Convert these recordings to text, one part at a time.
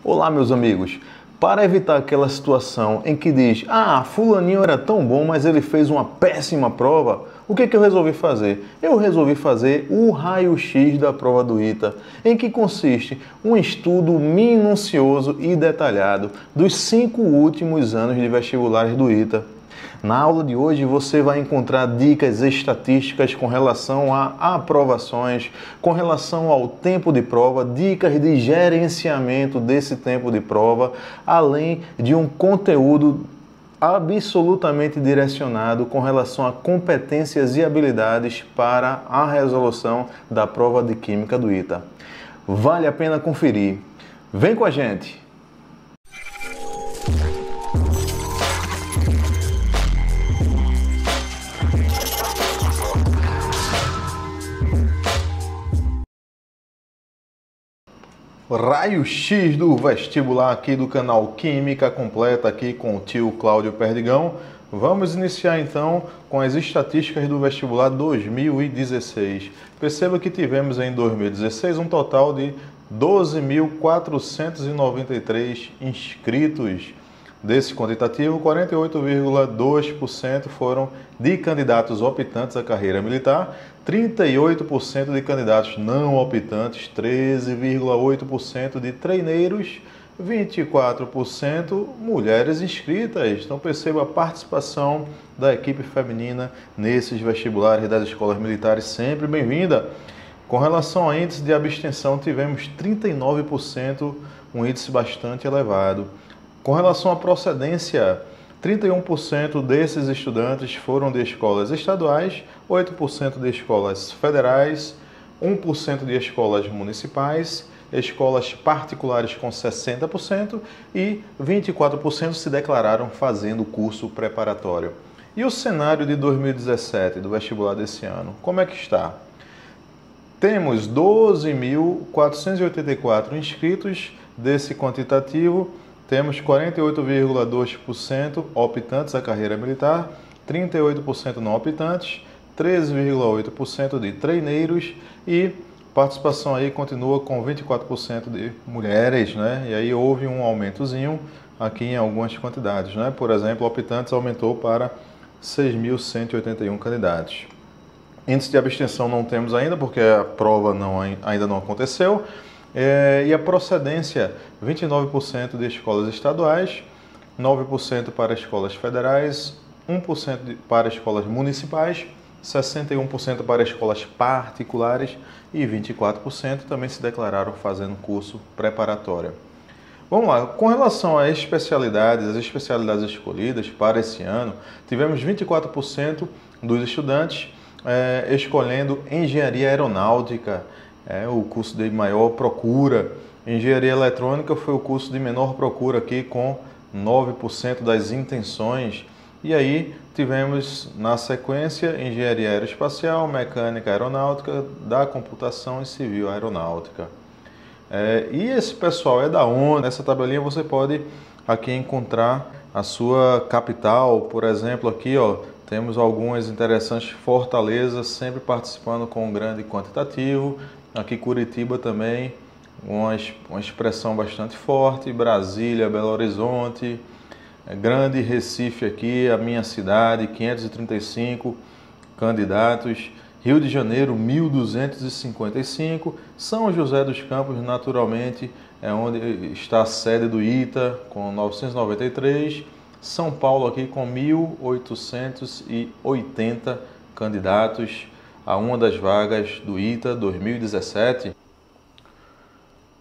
Olá, meus amigos. Para evitar aquela situação em que diz: ah, fulaninho era tão bom, mas ele fez uma péssima prova, o que eu resolvi fazer? Eu resolvi fazer o raio-x da prova do ITA, em que consiste um estudo minucioso e detalhado dos 5 últimos anos de vestibulares do ITA. Na aula de hoje você vai encontrar dicas estatísticas com relação a aprovações, com relação ao tempo de prova, dicas de gerenciamento desse tempo de prova, além de um conteúdo absolutamente direcionado com relação a competências e habilidades para a resolução da prova de Química do ITA. Vale a pena conferir. Vem com a gente! Raio-X do vestibular aqui do canal Química Completa aqui com o tio Cláudio Perdigão. Vamos iniciar então com as estatísticas do vestibular 2016. Perceba que tivemos em 2016 um total de 12.493 inscritos. Desse quantitativo, 48,2% foram de candidatos optantes à carreira militar, 38% de candidatos não optantes, 13,8% de treineiros, 24% mulheres inscritas. Então perceba a participação da equipe feminina nesses vestibulares das escolas militares, sempre bem-vinda. Com relação ao índice de abstenção, tivemos 39%, um índice bastante elevado. Com relação à procedência, 31% desses estudantes foram de escolas estaduais, 8% de escolas federais, 1% de escolas municipais, escolas particulares com 60% e 24% se declararam fazendo curso preparatório. E o cenário de 2017, do vestibular desse ano, como é que está? Temos 12.484 inscritos desse quantitativo. Temos 48,2% optantes à carreira militar, 38% não optantes, 13,8% de treineiros e participação aí continua com 24% de mulheres, né? E aí houve um aumentozinho aqui em algumas quantidades, né? Por exemplo, optantes aumentou para 6.181 candidatos. Índice de abstenção não temos ainda porque a prova ainda não aconteceu. E a procedência, 29% de escolas estaduais, 9% para escolas federais, 1% para escolas municipais, 61% para escolas particulares e 24% também se declararam fazendo curso preparatório. Vamos lá, com relação às especialidades, as especialidades escolhidas para esse ano, tivemos 24% dos estudantes escolhendo engenharia aeronáutica, o curso de maior procura. Engenharia eletrônica foi o curso de menor procura aqui, com 9% das intenções. E aí tivemos na sequência engenharia aeroespacial, mecânica aeronáutica, da computação e civil aeronáutica. E esse pessoal é da onde? Nessa tabelinha você pode aqui encontrar a sua capital. Por exemplo, aqui ó, temos algumas interessantes: Fortaleza sempre participando com um grande quantitativo. Aqui Curitiba também, uma expressão bastante forte. Brasília, Belo Horizonte, Grande Recife aqui, a minha cidade, 535 candidatos. Rio de Janeiro, 1.255. São José dos Campos, naturalmente, é onde está a sede do ITA, com 993. São Paulo aqui com 1.880 candidatos a uma das vagas do ITA 2017.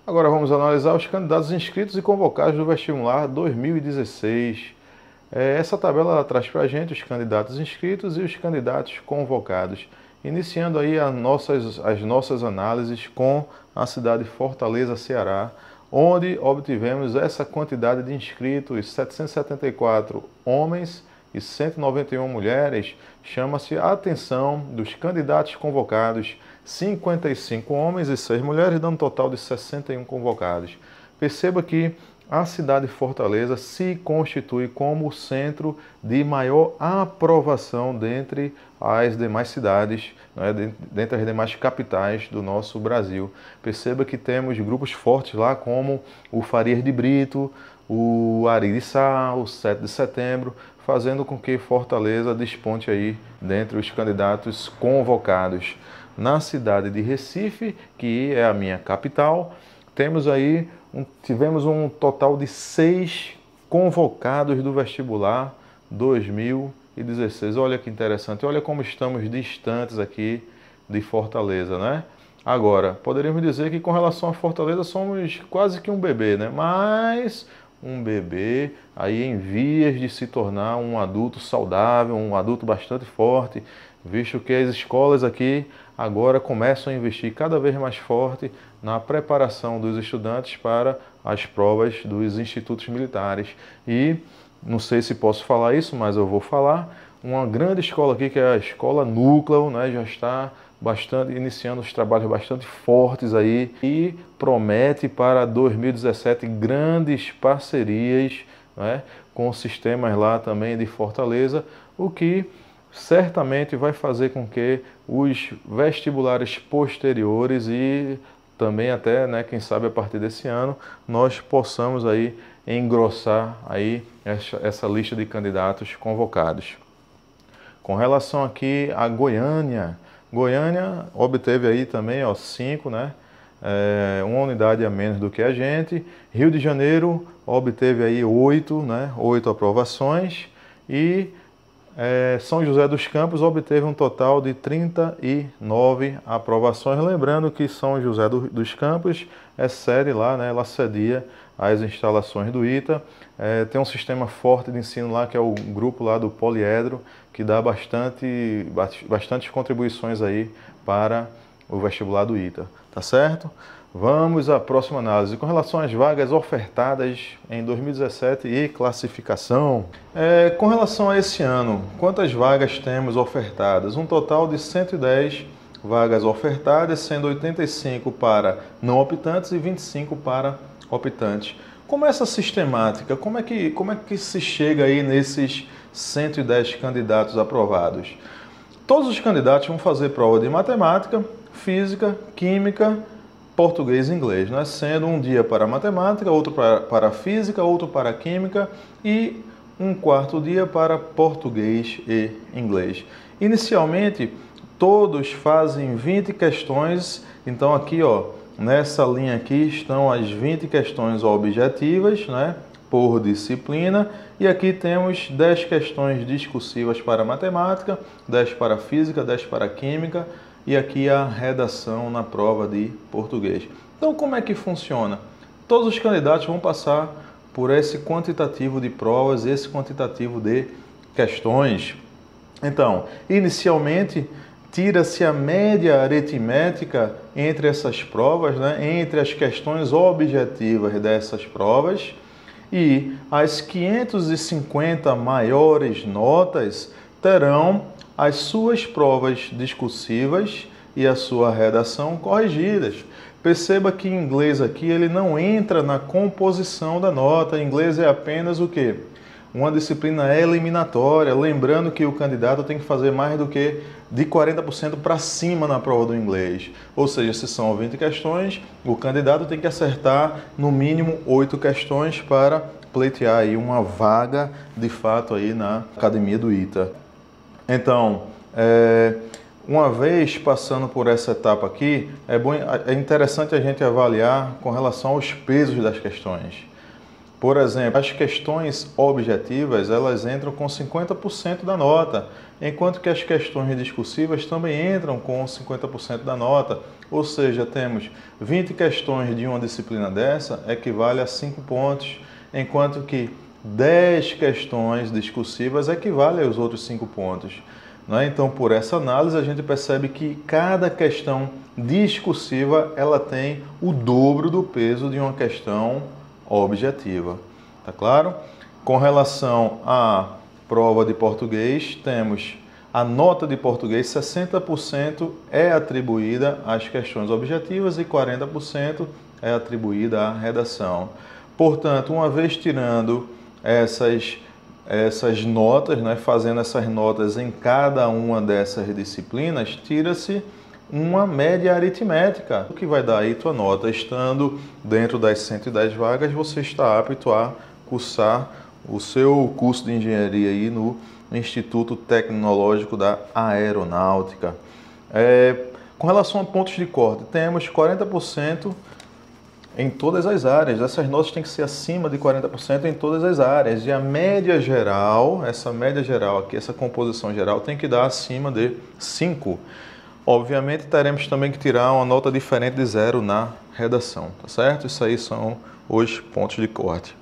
Agora vamos analisar os candidatos inscritos e convocados do vestibular 2016. Essa tabela traz para a gente os candidatos inscritos e os candidatos convocados. Iniciando aí as nossas análises com a cidade de Fortaleza, Ceará, onde obtivemos essa quantidade de inscritos: 774 homens e 191 mulheres. Chama-se a atenção dos candidatos convocados: 55 homens e 6 mulheres, dando um total de 61 convocados. Perceba que a cidade de Fortaleza se constitui como o centro de maior aprovação dentre as demais cidades, né, dentre as demais capitais do nosso Brasil. Perceba que temos grupos fortes lá como o Farias de Brito, o Ari de Sá, o 7 de Setembro, fazendo com que Fortaleza desponte aí dentre os candidatos convocados. Na cidade de Recife, que é a minha capital, tivemos um total de 6 convocados do vestibular 2016. Olha que interessante, olha como estamos distantes aqui de Fortaleza, né? Agora, poderíamos dizer que com relação a Fortaleza somos quase que um bebê, né? Mas um bebê aí em vias de se tornar um adulto saudável, um adulto bastante forte, visto que as escolas aqui agora começam a investir cada vez mais forte na preparação dos estudantes para as provas dos institutos militares. E, não sei se posso falar isso, mas eu vou falar, uma grande escola aqui, que é a Escola Núcleo, né, já está iniciando os trabalhos bastante fortes aí e promete para 2017 grandes parcerias, né, com sistemas lá também de Fortaleza, o que certamente vai fazer com que os vestibulares posteriores e também até, né, quem sabe a partir desse ano, nós possamos aí engrossar aí essa lista de candidatos convocados. Com relação aqui a Goiânia, Goiânia obteve aí também 5, né? Uma unidade a menos do que a gente. Rio de Janeiro obteve aí 8, né? 8 aprovações. E São José dos Campos obteve um total de 39 aprovações. Lembrando que São José dos Campos é sede lá, né? Ela cedia as instalações do ITA. Tem um sistema forte de ensino lá, que é o grupo lá do Poliedro, que dá bastantes contribuições aí para o vestibular do ITA, tá certo? Vamos à próxima análise. Com relação às vagas ofertadas em 2017 e classificação. Com relação a esse ano, quantas vagas temos ofertadas? Um total de 110 vagas ofertadas, sendo 85 para não optantes e 25 para optantes. Como é essa sistemática? Como é que se chega aí nesses 110 candidatos aprovados? Todos os candidatos vão fazer prova de matemática, física, química, português e inglês, né? Sendo um dia para matemática, outro para física, outro para química e um quarto dia para português e inglês. Inicialmente, todos fazem 20 questões, então aqui, ó, nessa linha aqui estão as 20 questões objetivas, né, por disciplina, e aqui temos 10 questões discursivas para matemática, 10 para física, 10 para química, e aqui a redação na prova de português. Então, como é que funciona? Todos os candidatos vão passar por esse quantitativo de provas, esse quantitativo de questões. Então, inicialmente, tira-se a média aritmética entre essas provas, né, entre as questões objetivas dessas provas, e as 550 maiores notas terão as suas provas discursivas e a sua redação corrigidas. Perceba que em inglês aqui ele não entra na composição da nota. Em inglês é apenas o quê? Uma disciplina eliminatória, lembrando que o candidato tem que fazer mais do que de 40% para cima na prova do inglês. Ou seja, se são 20 questões, o candidato tem que acertar no mínimo 8 questões para pleitear aí uma vaga de fato aí na academia do ITA. Então, uma vez passando por essa etapa aqui, é interessante a gente avaliar com relação aos pesos das questões. Por exemplo, as questões objetivas, elas entram com 50% da nota, enquanto que as questões discursivas também entram com 50% da nota. Ou seja, temos 20 questões de uma disciplina dessa, equivale a 5 pontos, enquanto que 10 questões discursivas equivale aos outros 5 pontos. Então, por essa análise, a gente percebe que cada questão discursiva ela tem o dobro do peso de uma questão objetiva. Tá claro? Com relação à prova de português, temos a nota de português, 60% é atribuída às questões objetivas e 40% é atribuída à redação. Portanto, uma vez tirando essas notas, né, fazendo essas notas em cada uma dessas disciplinas, tira-se uma média aritmética, o que vai dar aí tua nota. Estando dentro das 110 vagas, você está apto a cursar o seu curso de engenharia aí no Instituto Tecnológico da Aeronáutica. Com relação a pontos de corte, temos 40% em todas as áreas. Essas notas têm que ser acima de 40% em todas as áreas. E a média geral, essa média geral aqui, essa composição geral, tem que dar acima de 5. Obviamente, teremos também que tirar uma nota diferente de 0 na redação, tá certo? Isso aí são os pontos de corte.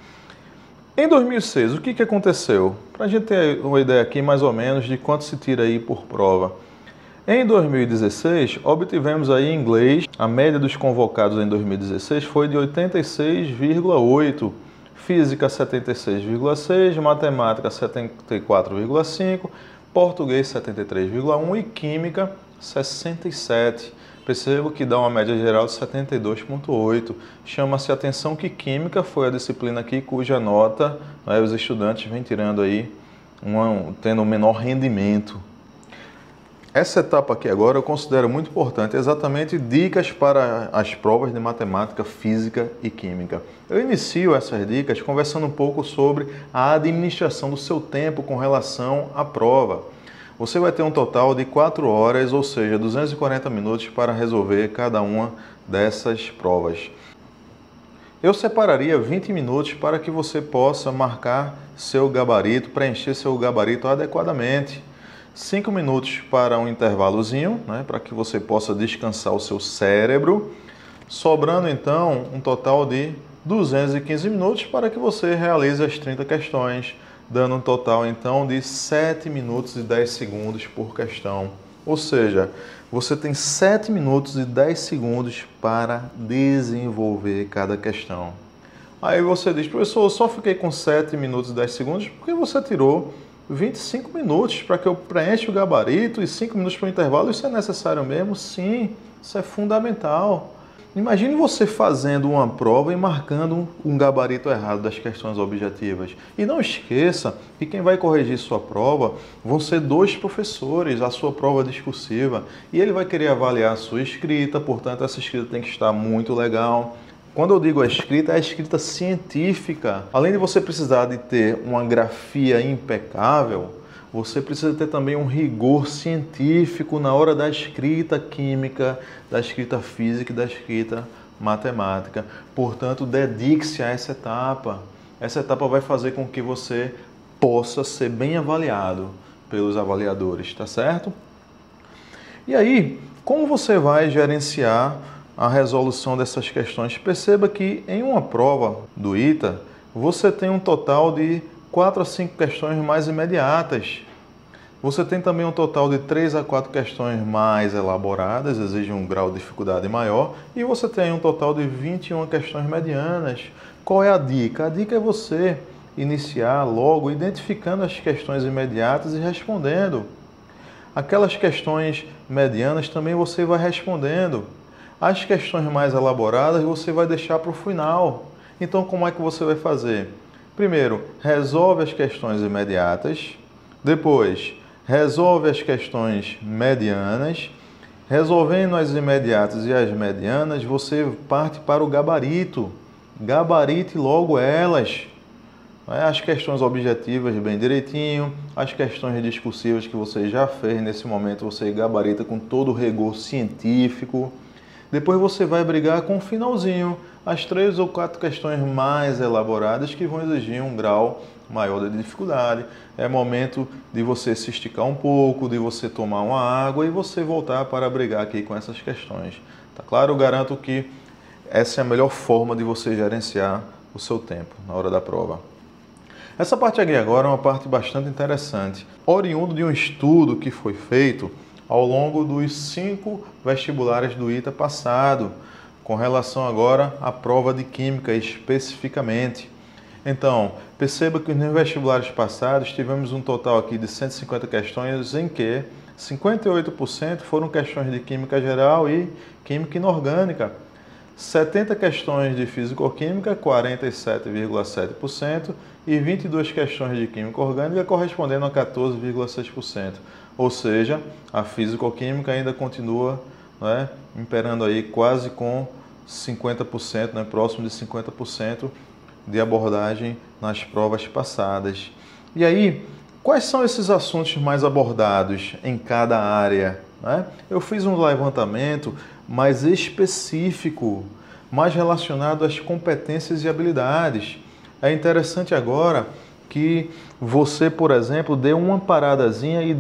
Em 2006, o que aconteceu? Para a gente ter uma ideia aqui, mais ou menos, de quanto se tira aí por prova. Em 2016, obtivemos aí em inglês, a média dos convocados em 2016 foi de 86,8, física 76,6, matemática 74,5, português 73,1 e química 67. Percebo que dá uma média geral de 72,8. Chama-se atenção que química foi a disciplina aqui cuja nota, né, os estudantes vêm tirando aí, tendo um menor rendimento. Essa etapa aqui agora eu considero muito importante, exatamente dicas para as provas de matemática, física e química. Eu inicio essas dicas conversando um pouco sobre a administração do seu tempo com relação à prova. Você vai ter um total de 4 horas, ou seja, 240 minutos para resolver cada uma dessas provas. Eu separaria 20 minutos para que você possa marcar seu gabarito, preencher seu gabarito adequadamente. 5 minutos para um intervalozinho, né, para que você possa descansar o seu cérebro, sobrando então um total de 215 minutos para que você realize as 30 questões, dando um total então de 7 minutos e 10 segundos por questão. Ou seja, você tem 7 minutos e 10 segundos para desenvolver cada questão. Aí você diz, professor, eu só fiquei com 7 minutos e 10 segundos porque você tirou 25 minutos para que eu preencha o gabarito e 5 minutos para o intervalo. Isso é necessário mesmo? Sim, isso é fundamental. Imagine você fazendo uma prova e marcando um gabarito errado das questões objetivas. E não esqueça que quem vai corrigir sua prova vão ser 2 professores, a sua prova discursiva. E ele vai querer avaliar a sua escrita, portanto essa escrita tem que estar muito legal. Quando eu digo a escrita, é a escrita científica. Além de você precisar de ter uma grafia impecável, você precisa ter também um rigor científico na hora da escrita química, da escrita física e da escrita matemática. Portanto, dedique-se a essa etapa. Essa etapa vai fazer com que você possa ser bem avaliado pelos avaliadores, tá certo? E aí, como você vai gerenciar a resolução dessas questões? Perceba que em uma prova do ITA, você tem um total de 4 a 5 questões mais imediatas. Você tem também um total de 3 a 4 questões mais elaboradas, exigem um grau de dificuldade maior, e você tem um total de 21 questões medianas. Qual é a dica? A dica é você iniciar logo identificando as questões imediatas e respondendo. Aquelas questões medianas também você vai respondendo. As questões mais elaboradas você vai deixar para o final. Então, como é que você vai fazer? Primeiro, resolve as questões imediatas. Depois, resolve as questões medianas. Resolvendo as imediatas e as medianas, você parte para o gabarito. Gabarite logo elas. As questões objetivas bem direitinho, as questões discursivas que você já fez nesse momento, você gabarita com todo o rigor científico. Depois você vai brigar com o finalzinho, as 3 ou 4 questões mais elaboradas que vão exigir um grau maior de dificuldade. É momento de você se esticar um pouco, de você tomar uma água e você voltar para brigar aqui com essas questões. Tá claro? Eu garanto que essa é a melhor forma de você gerenciar o seu tempo na hora da prova. Essa parte aqui agora é uma parte bastante interessante, oriundo de um estudo que foi feito ao longo dos 5 vestibulares do ITA passado, com relação agora à prova de Química especificamente. Então, perceba que nos vestibulares passados tivemos um total aqui de 150 questões em que 58% foram questões de Química geral e Química inorgânica. 70 questões de Físico-Química, 47,7%, e 22 questões de Química Orgânica, correspondendo a 14,6%. Ou seja, a Físico-Química ainda continua, né, imperando aí quase com 50%, né, próximo de 50% de abordagem nas provas passadas. E aí, quais são esses assuntos mais abordados em cada área, né? Eu fiz um levantamento mais específico, mais relacionado às competências e habilidades. É interessante agora que você, por exemplo, dê uma paradazinha e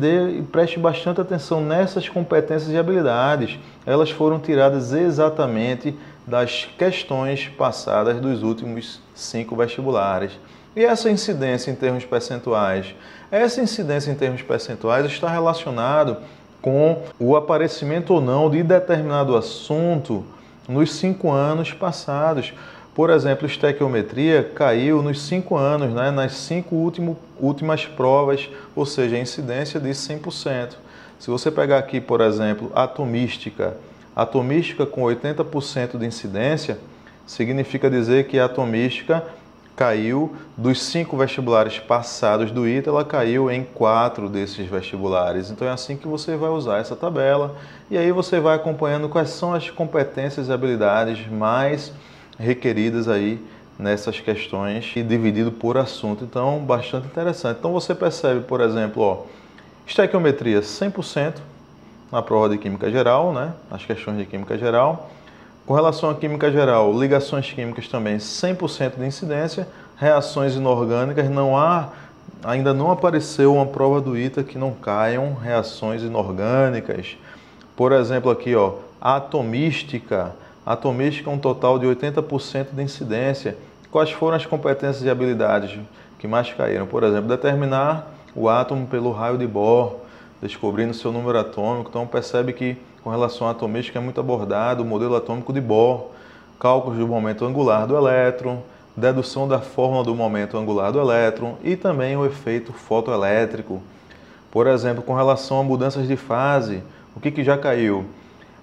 preste bastante atenção nessas competências e habilidades. Elas foram tiradas exatamente das questões passadas dos últimos 5 vestibulares. E essa incidência em termos percentuais? Essa incidência em termos percentuais está relacionado com o aparecimento ou não de determinado assunto nos 5 anos passados. Por exemplo, estequiometria caiu nos 5 anos, né, nas 5 últimas provas, ou seja, a incidência de 100%. Se você pegar aqui, por exemplo, atomística com 80% de incidência, significa dizer que a atomística caiu dos 5 vestibulares passados do ITA, ela caiu em 4 desses vestibulares. Então é assim que você vai usar essa tabela e aí você vai acompanhando quais são as competências e habilidades mais requeridas aí nessas questões e dividido por assunto. Então, bastante interessante. Então você percebe, por exemplo, ó, estequiometria 100% na prova de Química Geral, né? As questões de Química Geral. Com relação à Química Geral, ligações químicas também 100% de incidência, reações inorgânicas, ainda não apareceu uma prova do ITA que não caiam reações inorgânicas. Por exemplo, aqui, ó, atomística um total de 80% de incidência. Quais foram as competências e habilidades que mais caíram? Por exemplo, determinar o átomo pelo raio de Bohr, descobrindo seu número atômico. Então percebe que com relação à atomística é muito abordado o modelo atômico de Bohr, cálculos do momento angular do elétron, dedução da fórmula do momento angular do elétron e também o efeito fotoelétrico. Por exemplo, com relação a mudanças de fase, o que já caiu?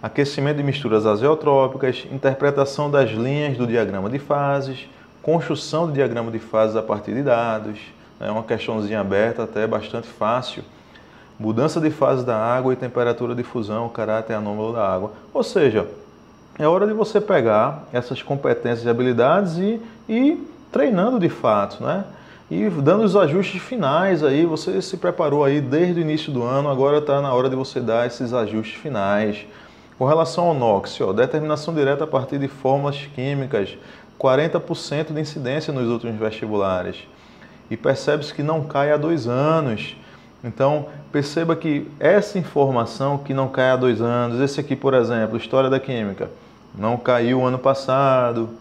Aquecimento de misturas azeotrópicas, interpretação das linhas do diagrama de fases, construção do diagrama de fases a partir de dados, é uma questãozinha aberta, até bastante fácil. Mudança de fase da água e temperatura de fusão, caráter anômalo da água. Ou seja, é hora de você pegar essas competências e habilidades e ir treinando de fato, né? E dando os ajustes finais aí, você se preparou aí desde o início do ano, agora está na hora de você dar esses ajustes finais. Com relação ao NOx, ó, determinação direta a partir de fórmulas químicas, 40% de incidência nos últimos vestibulares. E percebe-se que não cai há 2 anos. Então, perceba que essa informação que não cai há 2 anos, esse aqui, por exemplo, História da Química, não caiu ano passado,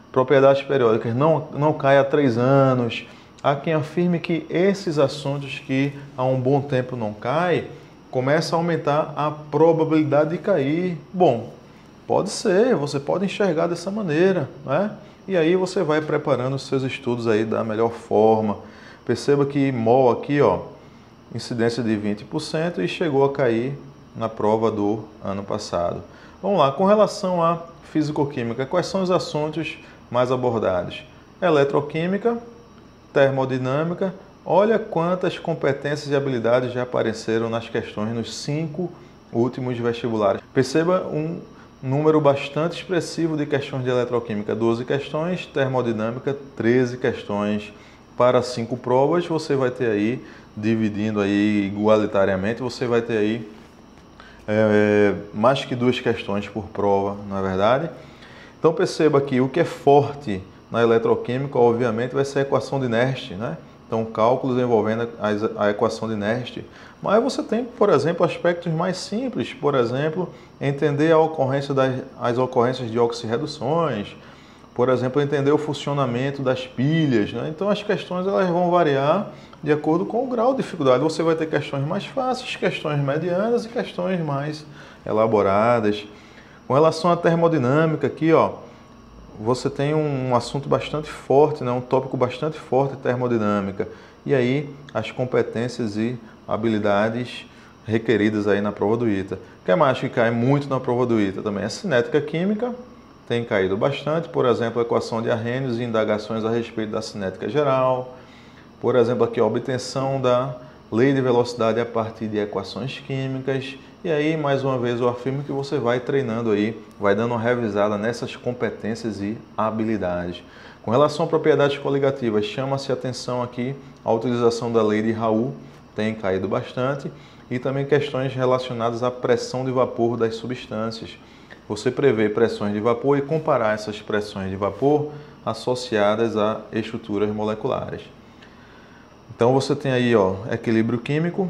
propriedades periódicas, não cai há 3 anos. Há quem afirme que esses assuntos que há um bom tempo não caem, começa a aumentar a probabilidade de cair. Bom, pode ser, você pode enxergar dessa maneira, né? E aí você vai preparando os seus estudos aí da melhor forma. Perceba que MOL aqui, ó, incidência de 20% e chegou a cair na prova do ano passado. Vamos lá, com relação à Físico-Química, quais são os assuntos mais abordados? Eletroquímica, termodinâmica. Olha quantas competências e habilidades já apareceram nas questões nos 5 últimos vestibulares. Perceba um número bastante expressivo de questões de eletroquímica, 12 questões, termodinâmica, 13 questões. Para 5 provas, você vai ter aí, dividindo aí igualitariamente, você vai ter aí mais que 2 questões por prova, não é verdade? Então perceba que o que é forte na eletroquímica, obviamente, vai ser a equação de Nernst, né? Então, cálculos envolvendo a equação de Nernst. Mas você tem, por exemplo, aspectos mais simples, por exemplo, entender as ocorrências de oxirreduções, por exemplo, entender o funcionamento das pilhas, né? Então, as questões elas vão variar de acordo com o grau de dificuldade. Você vai ter questões mais fáceis, questões medianas e questões mais elaboradas. Com relação à termodinâmica aqui, ó, você tem um assunto bastante forte, né? Um tópico bastante forte, termodinâmica. E aí, as competências e habilidades requeridas aí na prova do ITA. O que mais que cai muito na prova do ITA também? A cinética química, tem caído bastante, por exemplo, a equação de Arrhenius e indagações a respeito da cinética geral, por exemplo, aqui a obtenção da lei de velocidade a partir de equações químicas. E aí, mais uma vez, eu afirmo que você vai treinando aí, vai dando uma revisada nessas competências e habilidades. Com relação a propriedades coligativas, chama-se atenção aqui a utilização da lei de Raoult, tem caído bastante, e também questões relacionadas à pressão de vapor das substâncias. Você prevê pressões de vapor e comparar essas pressões de vapor associadas a estruturas moleculares. Então você tem aí, ó, equilíbrio químico,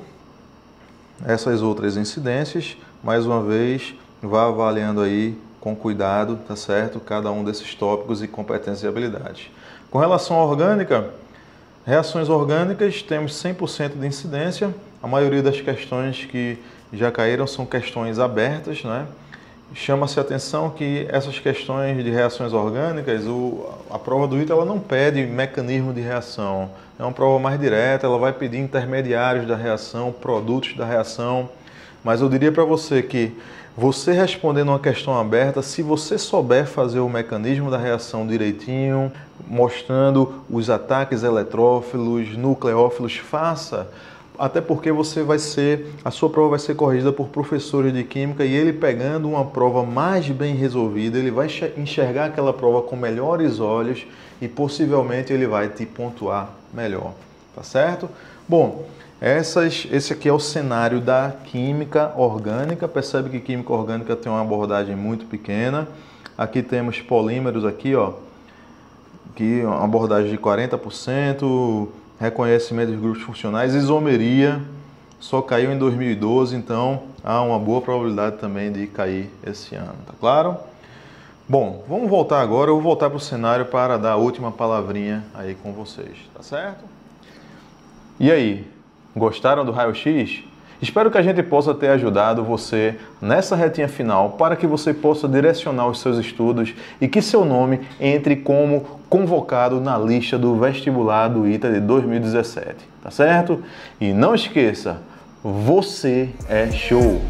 essas outras incidências, mais uma vez, vá avaliando aí com cuidado, tá certo? Cada um desses tópicos e competências e habilidades. Com relação à orgânica, reações orgânicas, temos 100% de incidência. A maioria das questões que já caíram são questões abertas, né? Chama-se a atenção que essas questões de reações orgânicas, a prova do ITA ela não pede mecanismo de reação. É uma prova mais direta, ela vai pedir intermediários da reação, produtos da reação. Mas eu diria para você que você respondendo uma questão aberta, se você souber fazer o mecanismo da reação direitinho, mostrando os ataques eletrófilos, nucleófilos, faça. Até porque a sua prova vai ser corrigida por professores de química e ele pegando uma prova mais bem resolvida, ele vai enxergar aquela prova com melhores olhos e possivelmente ele vai te pontuar melhor, tá certo? Bom, esse aqui é o cenário da química orgânica. Percebe que química orgânica tem uma abordagem muito pequena. Aqui temos polímeros aqui, ó, que uma abordagem de 40%, reconhecimento de grupos funcionais, isomeria, só caiu em 2012, então há uma boa probabilidade também de cair esse ano, tá claro? Bom, vamos voltar agora, eu vou voltar para o cenário para dar a última palavrinha aí com vocês, tá certo? E aí, gostaram do raio-x? Espero que a gente possa ter ajudado você nessa retinha final para que você possa direcionar os seus estudos e que seu nome entre como convocado na lista do vestibular do ITA de 2017, tá certo? E não esqueça, você é show!